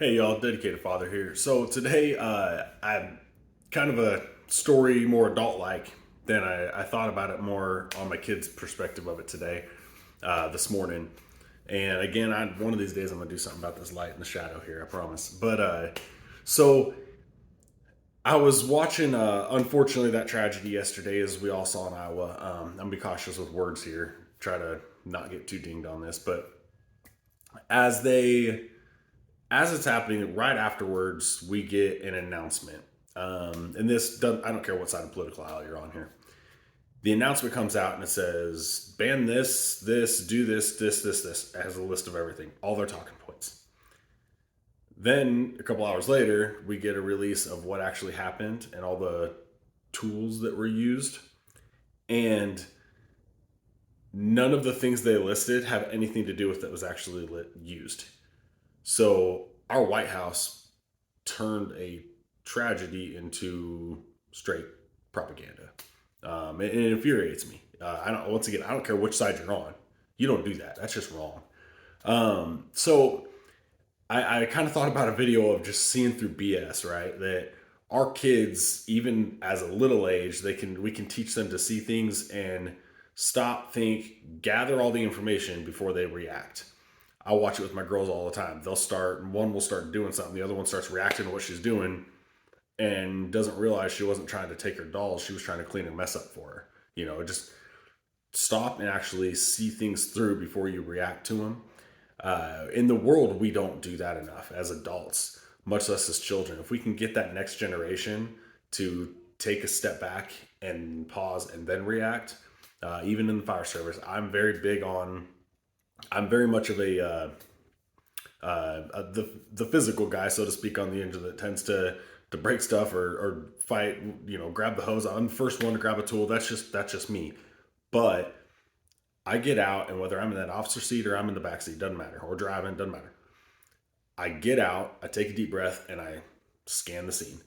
Hey y'all, dedicated father here. So today, I'm kind of a story more adult-like than I thought about it more on my kid's perspective of it today, this morning. And again, one of these days I'm gonna do something about this light and the shadow here, I promise. So I was watching, unfortunately, that tragedy yesterday, as we all saw in Iowa. I'm gonna be cautious with words here, try to not get too dinged on this, but as they as it's happening, right afterwards, we get an announcement. And this doesn't, I don't care what side of political aisle you're on here. The announcement comes out and it says, ban this, do this, as a list of everything, all their talking points. Then a couple hours later, we get a release of what actually happened and all the tools that were used. And none of the things they listed have anything to do with that was actually used. So our White House turned a tragedy into straight propaganda. It infuriates me. I don't. Once again, I don't care which side you're on. You don't do that. That's just wrong. So I kind of thought about a video of just seeing through BS, right? That our kids, even as a little age, we can teach them to see things and stop, think, gather all the information before they react. I watch it with my girls all the time. One will start doing something, the other one starts reacting to what she's doing and doesn't realize she wasn't trying to take her dolls. She was trying to clean a mess up for her. Just stop and actually see things through before you react to them. In the world, we don't do that enough as adults, much less as children. If we can get that next generation to take a step back and pause and then react, even in the fire service, I'm very much of the physical guy, so to speak, on the engine that tends to break stuff or fight. Grab the hose. I'm the first one to grab a tool. That's just me. But I get out, and whether I'm in that officer seat or I'm in the back seat, doesn't matter, or driving, doesn't matter. I get out, I take a deep breath, and I scan the scene.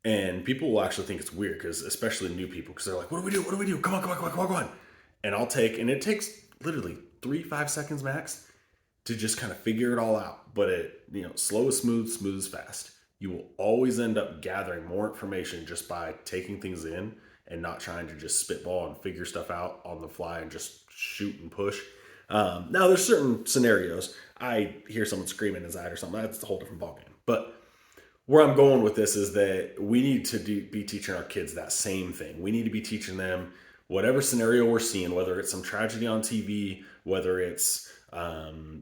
And people will actually think it's weird, because especially new people, because they're like, "What do we do? What do we do? Come on, come on, come on, come on, come on!" And it takes literally 3-5 seconds max to just kind of figure it all out. But slow is smooth, smooth is fast. You will always end up gathering more information just by taking things in and not trying to just spitball and figure stuff out on the fly and just shoot and push. Now, there's certain scenarios. I hear someone screaming inside or something. That's a whole different ballgame. But where I'm going with this is that we need to be teaching our kids that same thing. We need to be teaching them whatever scenario we're seeing, whether it's some tragedy on TV, whether it's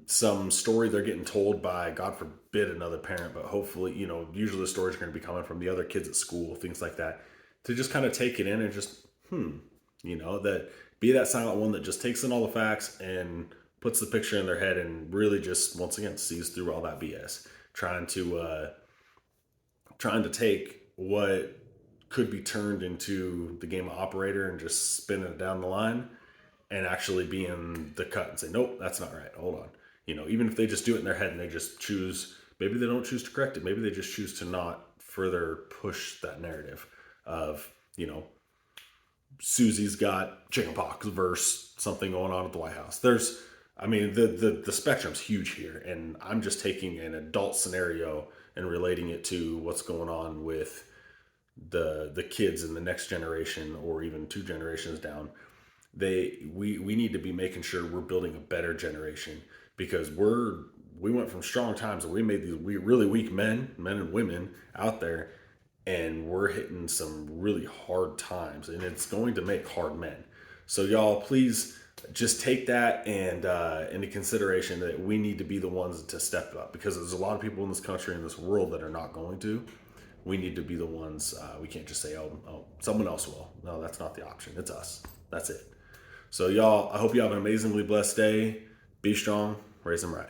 some story they're getting told by, God forbid, another parent, but hopefully, usually the stories are going to be coming from the other kids at school, things like that, to just kind of take it in and just, that be that silent one that just takes in all the facts and puts the picture in their head and really just, once again, sees through all that BS, trying to take what could be turned into the game of operator and just spinning it down the line and actually being the cut and say, nope, that's not right. Hold on. Even if they just do it in their head and they just choose, maybe they don't choose to correct it. Maybe they just choose to not further push that narrative of, Susie's got chickenpox versus something going on at the White House. The spectrum's huge here, and I'm just taking an adult scenario and relating it to what's going on with the kids in the next generation or even two generations down. We need to be making sure we're building a better generation, because we went from strong times and we made these really weak men and women out there, and we're hitting some really hard times, and it's going to make hard men. So y'all, please just take that and into consideration, that we need to be the ones to step up, because there's a lot of people in this country, in this world, that are not going to. We need to be the ones. We can't just say, oh, someone else will. No, that's not the option. It's us. That's it. So y'all, I hope you have an amazingly blessed day. Be strong, raise them right.